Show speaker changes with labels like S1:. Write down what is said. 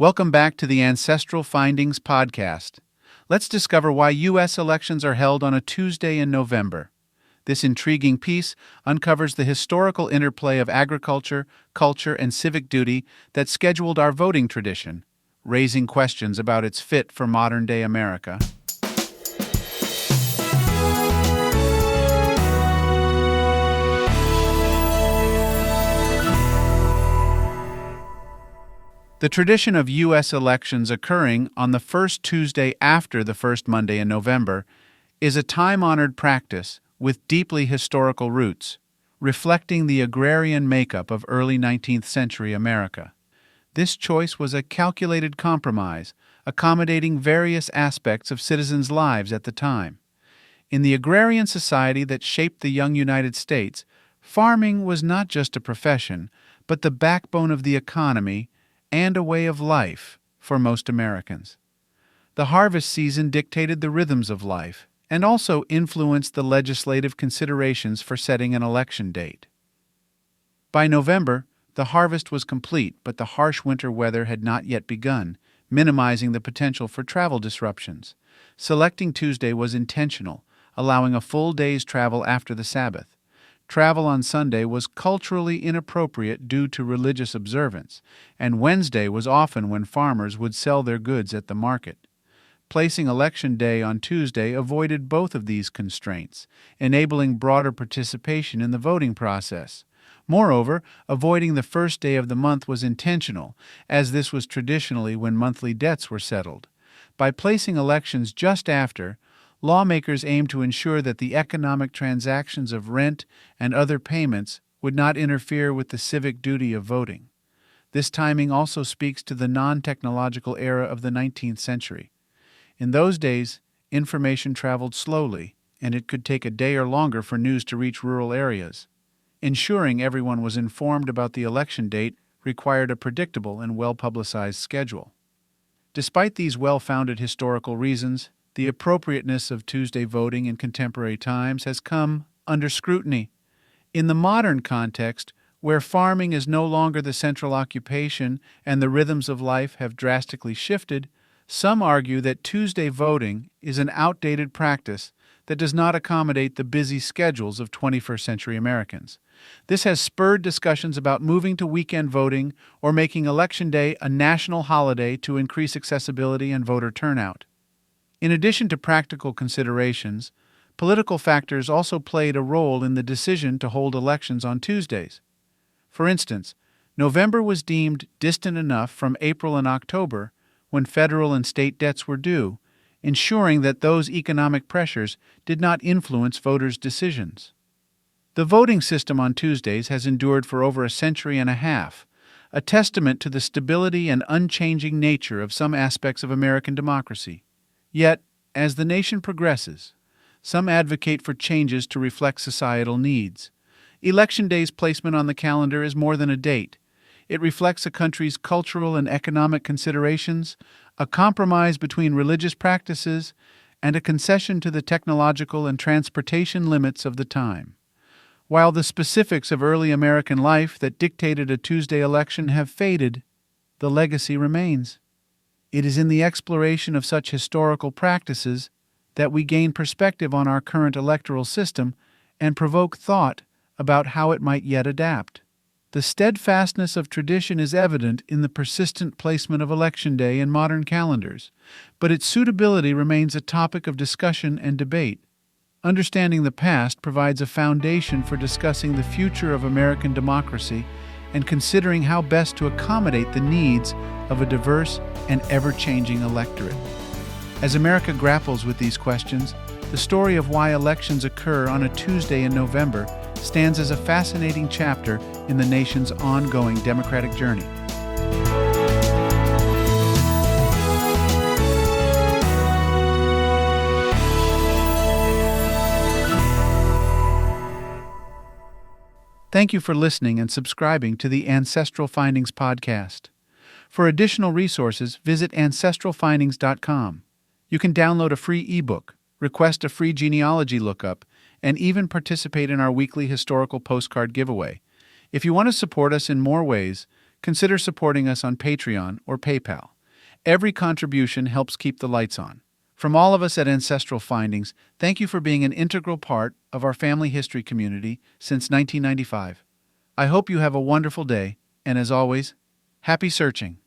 S1: Welcome back to the Ancestral Findings podcast. Let's discover why U.S. elections are held on a Tuesday in November. This intriguing piece uncovers the historical interplay of agriculture, culture, and civic duty that scheduled our voting tradition, raising questions about its fit for modern-day America. The tradition of U.S. elections occurring on the first Tuesday after the first Monday in November is a time-honored practice with deeply historical roots, reflecting the agrarian makeup of early 19th century America. This choice was a calculated compromise, accommodating various aspects of citizens' lives at the time. In the agrarian society that shaped the young United States, farming was not just a profession, but the backbone of the economy and a way of life for most Americans. The harvest season dictated the rhythms of life and also influenced the legislative considerations for setting an election date. By November, the harvest was complete, but the harsh winter weather had not yet begun, minimizing the potential for travel disruptions. Selecting Tuesday was intentional, allowing a full day's travel after the Sabbath. Travel on Sunday was culturally inappropriate due to religious observance, and Wednesday was often when farmers would sell their goods at the market. Placing Election Day on Tuesday avoided both of these constraints, enabling broader participation in the voting process. Moreover, avoiding the first day of the month was intentional, as this was traditionally when monthly debts were settled. By placing elections just after, lawmakers aimed to ensure that the economic transactions of rent and other payments would not interfere with the civic duty of voting. This timing also speaks to the non-technological era of the 19th century. In those days, information traveled slowly, and it could take a day or longer for news to reach rural areas. Ensuring everyone was informed about the election date required a predictable and well-publicized schedule. Despite these well-founded historical reasons, the appropriateness of Tuesday voting in contemporary times has come under scrutiny. In the modern context, where farming is no longer the central occupation and the rhythms of life have drastically shifted, some argue that Tuesday voting is an outdated practice that does not accommodate the busy schedules of 21st century Americans. This has spurred discussions about moving to weekend voting or making Election Day a national holiday to increase accessibility and voter turnout. In addition to practical considerations, political factors also played a role in the decision to hold elections on Tuesdays. For instance, November was deemed distant enough from April and October, when federal and state debts were due, ensuring that those economic pressures did not influence voters' decisions. The voting system on Tuesdays has endured for over a century and a half, a testament to the stability and unchanging nature of some aspects of American democracy. Yet, as the nation progresses, some advocate for changes to reflect societal needs. Election Day's placement on the calendar is more than a date. It reflects a country's cultural and economic considerations, a compromise between religious practices, and a concession to the technological and transportation limits of the time. While the specifics of early American life that dictated a Tuesday election have faded, the legacy remains. It is in the exploration of such historical practices that we gain perspective on our current electoral system and provoke thought about how it might yet adapt. The steadfastness of tradition is evident in the persistent placement of Election Day in modern calendars, but its suitability remains a topic of discussion and debate. Understanding the past provides a foundation for discussing the future of American democracy and considering how best to accommodate the needs of a diverse and ever-changing electorate. As America grapples with these questions, the story of why elections occur on a Tuesday in November stands as a fascinating chapter in the nation's ongoing democratic journey. Thank you for listening and subscribing to the Ancestral Findings podcast. For additional resources, visit ancestralfindings.com. You can download a free ebook, request a free genealogy lookup, and even participate in our weekly historical postcard giveaway. If you want to support us in more ways, consider supporting us on Patreon or PayPal. Every contribution helps keep the lights on. From all of us at Ancestral Findings, thank you for being an integral part of our family history community since 1995. I hope you have a wonderful day, and as always, happy searching.